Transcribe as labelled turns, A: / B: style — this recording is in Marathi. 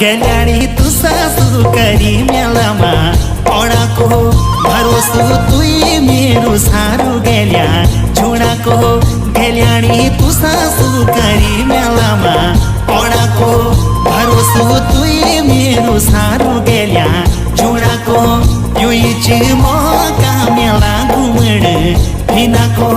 A: गेल्याणी तू सासू करी मेलामा ओणाको भरोसो तुई मेरो सारू गेल्या झुणाको गेल्याणी तू सासू करी मेलामा ओणाको भरोसो तुई मेरो सारू गेल्या झुणाको युईची मौका मेला घुमण हिनाको